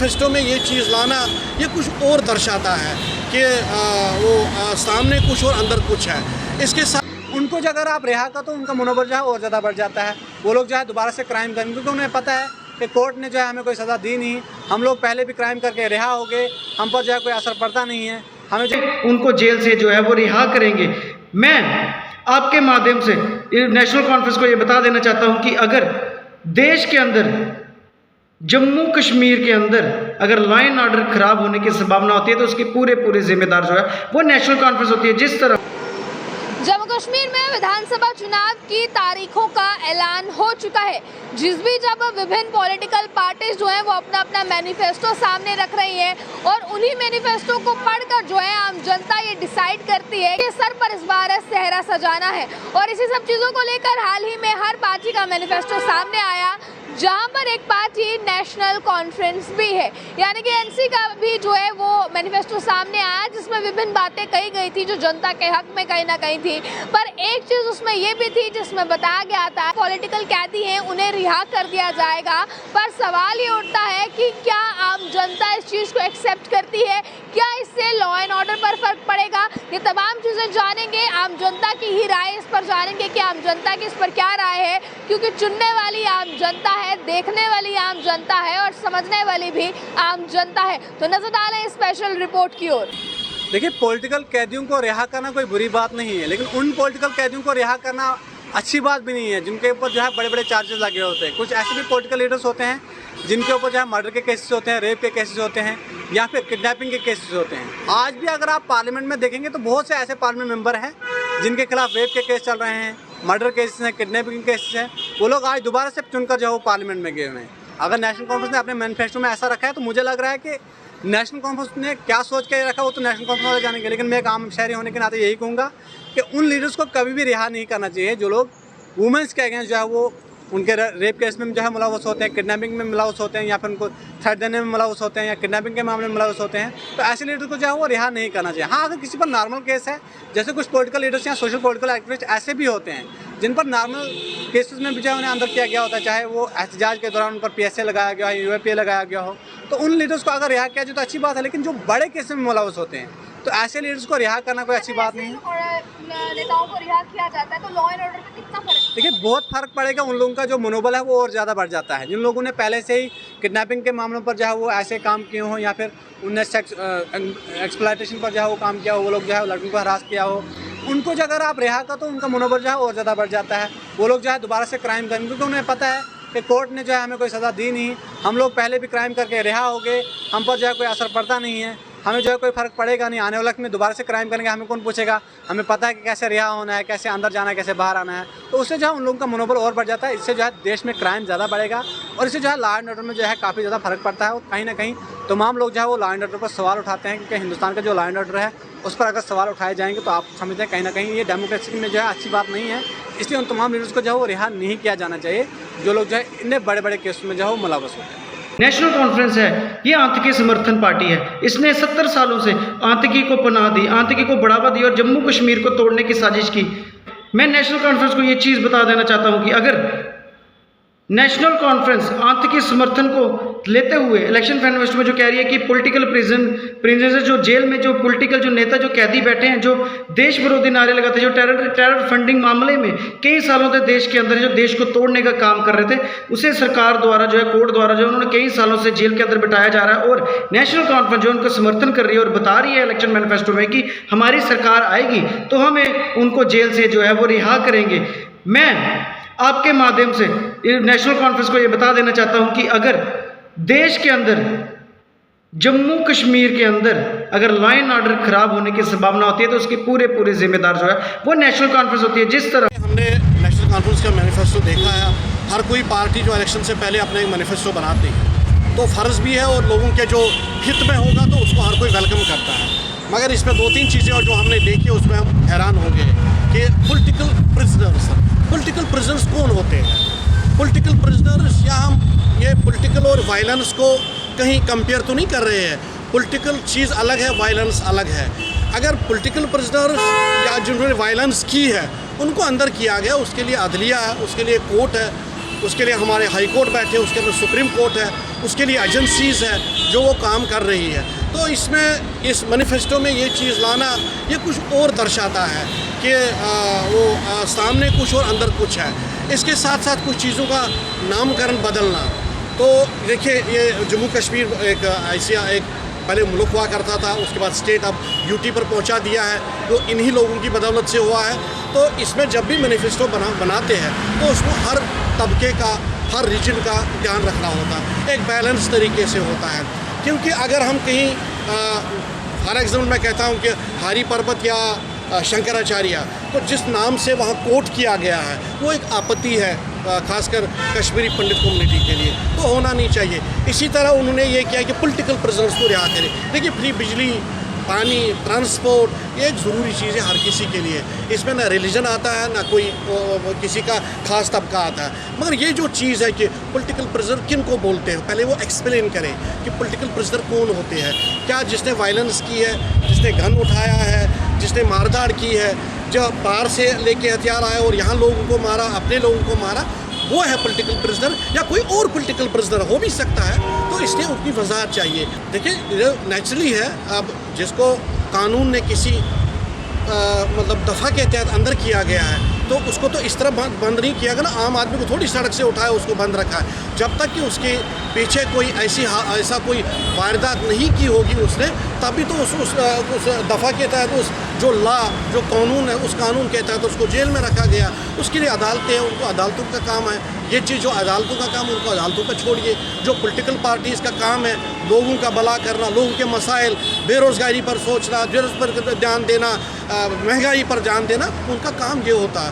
Manifesto में ये चीज़ लाना ये कुछ और दर्शाता है कि वो सामने कुछ और अंदर कुछ है। इसके साथ उनको जो अगर आप रिहा कर तो उनका मनोबल जो है और ज़्यादा बढ़ जाता है। वो लोग जो है दोबारा से क्राइम करेंगे, क्योंकि उन्हें पता है कि कोर्ट ने जो है हमें कोई सज़ा दी नहीं, हम लोग पहले भी क्राइम करके रिहा हो गए, हम पर जो है कोई असर पड़ता नहीं है, हमें जो उनको जेल से जो है वो रिहा करेंगे। मैं आपके माध्यम से नेशनल कॉन्फ्रेंस को ये बता देना चाहता हूँ कि अगर देश के अंदर जम्मू कश्मीर के अंदर अगर लॉ एंड ऑर्डर खराब होने की संभावना होती है तो उसकी पूरे जिम्मेदार जो है वो नेशनल कॉन्फ्रेंस होती है। जिस तरह जम्मू कश्मीर में विधानसभा चुनाव की तारीखों का ऐलान हो चुका है, जिस भी जब विभिन्न पॉलिटिकल पार्टीज जो हैं वो अपना अपना मैनिफेस्टो सामने रख रही हैं और उन्हीं मैनिफेस्टो को पढ़कर जो है आम जनता ये डिसाइड करती है कि सर पर इस बार सेहरा सजाना है। और इसी सब चीज़ों को लेकर हाल ही में हर पार्टी का मैनिफेस्टो सामने आया, जहां पर एक पार्टी नेशनल कॉन्फ्रेंस भी है, यानी कि एनसी का भी जो है वो मैनिफेस्टो सामने आया, जिसमें विभिन्न बातें कही गई थी जो जनता के हक में कहीं ना कहीं थी। पर एक चीज़ उसमें ये भी थी जिसमें बताया गया था पॉलिटिकल कैदी हैं उन्हें रिहा कर दिया जाएगा। पर सवाल ये उठता है कि क्या आम जनता इस चीज़ को एक्सेप्ट करती है, क्या इससे लॉ एंड ऑर्डर पर फर्क पड़ेगा? ये तमाम चीज़ें जानेंगे, आम जनता की ही राय इस पर जानेंगे कि आम जनता की इस पर क्या राय है, क्योंकि चुनने वाली आम जनता है, देखने वाली आम जनता है और समझने वाली भी आम जनता है। तो नजर डालें स्पेशल रिपोर्ट की ओर। देखिए, पॉलिटिकल कैदियों को रिहा करना कोई बुरी बात नहीं है, लेकिन उन पॉलिटिकल कैदियों को रिहा करना अच्छी बात भी नहीं है जिनके ऊपर जो है बड़े बड़े चार्जेस लगे होते हैं। कुछ ऐसे भी पॉलिटिकल लीडर्स होते हैं जिनके ऊपर जो है मर्डर के केसेस होते हैं, रेप के केसेस होते हैं या फिर किडनैपिंग के केसेस होते हैं। आज भी अगर आप पार्लियामेंट में देखेंगे तो बहुत से ऐसे पार्लियामेंट मेंबर हैं जिनके खिलाफ रेप के केस चल रहे हैं, मर्डर केसेस हैं, किडनैपिंग केसेस हैं। वो लोग आज दोबारा से चुनकर जो है वो पार्लियामेंट में गए हुए हैं। अगर नेशनल कॉन्फ्रेंस ने अपने मैनिफेस्टो में ऐसा रखा है तो मुझे लग रहा है कि नेशनल कॉन्फ्रेंस ने क्या सोच के रखा वो तो नेशनल कॉन्फ्रेंस वाले जानेंगे, लेकिन मैं एक आम शहरी होने के नाते यही कहूँगा कि उन लीडर्स को कभी भी रिहा नहीं करना चाहिए जो लोग वुमेंस के अगेंस्ट जो है वो उनके रेप केस में जो है मुलव्वस होते हैं, किडनैपिंग में मुलव्वस होते हैं या फिर उनको थ्रेट देने में मुलव्वस होते हैं या किडनैपिंग के मामले में मुलव्वस होते हैं, तो ऐसे लीडर को जो है वो रिहा नहीं करना चाहिए। हाँ, अगर किसी पर नॉर्मल केस है, जैसे कुछ पॉलिटिकल लीडर्स या सोशल पॉलिटिकल एक्टिविस्ट ऐसे भी होते हैं जिन पर नॉर्मल केसेस में भी जो है उन्हें अंदर किया गया होता है, चाहे वो एहतजाज के दौरान उन पर PSA लगाया गया हो, UAPA लगाया गया हो, तो उन लीडर्स को अगर रिहा किया जाए तो अच्छी बात है। लेकिन जो बड़े केसेस में मुलव्वस होते हैं तो ऐसे लीडर्स को रिहा करना कोई अच्छी बात नहीं है। नेताओं को रिहा किया जाता है तो लॉ एंड ऑर्डर पे कितना फर्क? देखिए, बहुत फ़र्क पड़ेगा। उन लोगों का जो मनोबल है वो और ज़्यादा बढ़ जाता है। जिन लोगों ने पहले से ही किडनैपिंग के मामलों पर जो है वो ऐसे काम किए हों या फिर उनने सेक्स एक्सप्लॉयटेशन पर जो है वो काम किया हो, वो लोग जो है लड़कों को हरास किया हो, उनको जो अगर आप रिहा कर तो उनका मनोबल जो है और ज़्यादा बढ़ जाता है। वो लोग जो है दोबारा से क्राइम करेंगे, क्योंकि उन्हें पता है कि कोर्ट ने जो है हमें कोई सज़ा दी नहीं, हम लोग पहले भी क्राइम करके रिहा हो गए, हम पर जो है कोई असर पड़ता नहीं है, हमें जो है कोई फ़र्क पड़ेगा नहीं। आने वाले वक्त में दोबारा से क्राइम करेंगे, हमें कौन पूछेगा? हमें पता है कि कैसे रिहा होना है, कैसे अंदर जाना है, कैसे बाहर आना है। तो उससे जो है उन लोगों का मनोबल और बढ़ जाता है। इससे जो है देश में क्राइम ज़्यादा बढ़ेगा और इससे जो है लॉ एंड ऑर्डर में जो है काफ़ी ज़्यादा फ़र्क पड़ता है। और कहीं ना कहीं तमाम लोग जो है वो लॉ एंड ऑर्डर पर सवाल उठाते हैं, क्योंकि हिंदुस्तान का जो लॉ एंड ऑर्डर है उस पर अगर सवाल उठाए जाएंगे तो आप समझते हैं कहीं ना कहीं ये डेमोक्रेसी में जो है अच्छी बात नहीं है। इसलिए उन तमाम लीडर्स को जो है वो रिहा नहीं किया जाना चाहिए जो लोग जो है इन्हें बड़े बड़े केस में जो है वो मुलव्वस होते हैं। नेशनल कॉन्फ्रेंस है, ये आतंकी समर्थन पार्टी है। इसने 70 सालों से आतंकी को पनाह दी, आतंकी को बढ़ावा दी और जम्मू कश्मीर को तोड़ने की साजिश की। मैं नेशनल कॉन्फ्रेंस को ये चीज़ बता देना चाहता हूँ कि अगर नेशनल कॉन्फ्रेंस आतंकी समर्थन को लेते हुए इलेक्शन मैनिफेस्टो में जो कह रही है कि पॉलिटिकल प्रिजनर्स जो जेल में जो पॉलिटिकल जो नेता जो कैदी बैठे हैं, जो देश विरोधी नारे लगाते हैं, जो टेरर फंडिंग मामले में कई सालों से देश के अंदर जो देश को तोड़ने का काम कर रहे थे, उसे सरकार द्वारा जो है कोर्ट द्वारा जो उन्होंने कई सालों से जेल के अंदर बिठाया जा रहा है। और नेशनल कॉन्फ्रेंस जो उनको समर्थन कर रही है और बता रही है इलेक्शन मैनिफेस्टो में कि हमारी सरकार आएगी तो हमें उनको जेल से जो है वो रिहा करेंगे। मैं आपके माध्यम से नेशनल कॉन्फ्रेंस को ये बता देना चाहता हूं कि अगर देश के अंदर जम्मू कश्मीर के अंदर अगर लॉ एंड ऑर्डर खराब होने की संभावना होती है तो उसकी पूरे जिम्मेदार जो है वो नेशनल कॉन्फ्रेंस होती है। जिस तरह हमने नेशनल कॉन्फ्रेंस का मैनिफेस्टो देखा है, हर कोई पार्टी जो इलेक्शन से पहले अपना एक मैनिफेस्टो बनाती है तो फ़र्ज़ भी है और लोगों के जो हित में होगा तो उसको हर कोई वेलकम करता है। मगर इसमें 2-3 चीज़ें और जो हमने देखी उसमें हम हैरान हो गए कि पॉलिटिकल प्रिजनर्स कौन होते हैं? पॉलिटिकल प्रिजनर्स या हम ये पॉलिटिकल और वायलेंस को कहीं कंपेयर तो नहीं कर रहे हैं। पॉलिटिकल चीज़ अलग है, वायलेंस अलग है। अगर पॉलिटिकल प्रिजनर्स या जिन्होंने वायलेंस की है उनको अंदर किया गया, उसके लिए अदलिया है, उसके लिए कोर्ट है, उसके लिए हमारे हाई कोर्ट बैठे, उसके अंदर सुप्रीम कोर्ट है, उसके लिए एजेंसीज़ है जो वो काम कर रही है। तो इसमें इस मैनिफेस्टो में ये चीज़ लाना ये कुछ और दर्शाता है कि सामने कुछ और अंदर कुछ है। इसके साथ साथ कुछ चीज़ों का नामकरण बदलना। तो देखिए, ये जम्मू कश्मीर एक ऐसा एक पहले मुल्क हुआ करता था, उसके बाद स्टेट अब यूटी पर पहुंचा दिया है, तो इन्हीं लोगों की बदौलत से हुआ है। तो इसमें जब भी मैनिफेस्टो बनाते हैं तो उसको हर तबके का, हर रीजन का ध्यान रखना होता है, एक बैलेंस तरीके से होता है। क्योंकि अगर हम कहीं फॉर एग्जाम्पल मैं कहता हूँ कि हरि पर्वत या शंकराचार्य, तो जिस नाम से वहाँ कोट किया गया है वो एक आपत्ति है, खासकर कश्मीरी पंडित कम्युनिटी के लिए, तो होना नहीं चाहिए। इसी तरह उन्होंने ये किया कि पॉलिटिकल प्रिजनर्स को रिहा करें। देखिए, फ्री बिजली, पानी, ट्रांसपोर्ट, ये एक ज़रूरी चीज़ है हर किसी के लिए। इसमें ना रिलीजन आता है, ना कोई किसी का खास तबका आता है। मगर ये जो चीज़ है कि पॉलिटिकल प्रिजनर किन को बोलते हैं, पहले वो एक्सप्लेन करें कि पॉलिटिकल प्रिजनर कौन होते हैं। क्या जिसने वायलेंस की है, जिसने गन उठाया है, जिसने मारधाड़ की है, जो बाहर से लेके हथियार आए और यहाँ लोगों को मारा, अपने लोगों को मारा, वो है पॉलिटिकल प्रिजनर, या कोई और पॉलिटिकल प्रिजनर हो भी सकता है। तो इसलिए उनकी वजाहत चाहिए। देखिए, नेचुरली है, अब जिसको कानून ने किसी मतलब दफ़ा के तहत अंदर किया गया है, तो उसको तो इस तरह बंद नहीं किया गया ना, आम आदमी को थोड़ी सड़क से उठाया उसको बंद रखा है। जब तक कि उसके पीछे कोई ऐसा कोई वारदात नहीं की होगी उसने, तभी तो उस दफ़ा के तहत, उस जो जो कानून है, उस कानून के तहत उसको जेल में रखा गया। उसके लिए अदालतें हैं, उनको अदालतों का काम है ये चीज़। जो अदालतों का काम, उनको अदालतों पर छोड़िए। जो पॉलिटिकल पार्टीज़ का काम है लोगों का भला करना, लोगों के मसाइल, बेरोज़गारी पर सोचना, जरूरत पर ध्यान देना, महंगाई पर ध्यान देना, उनका काम ये होता है।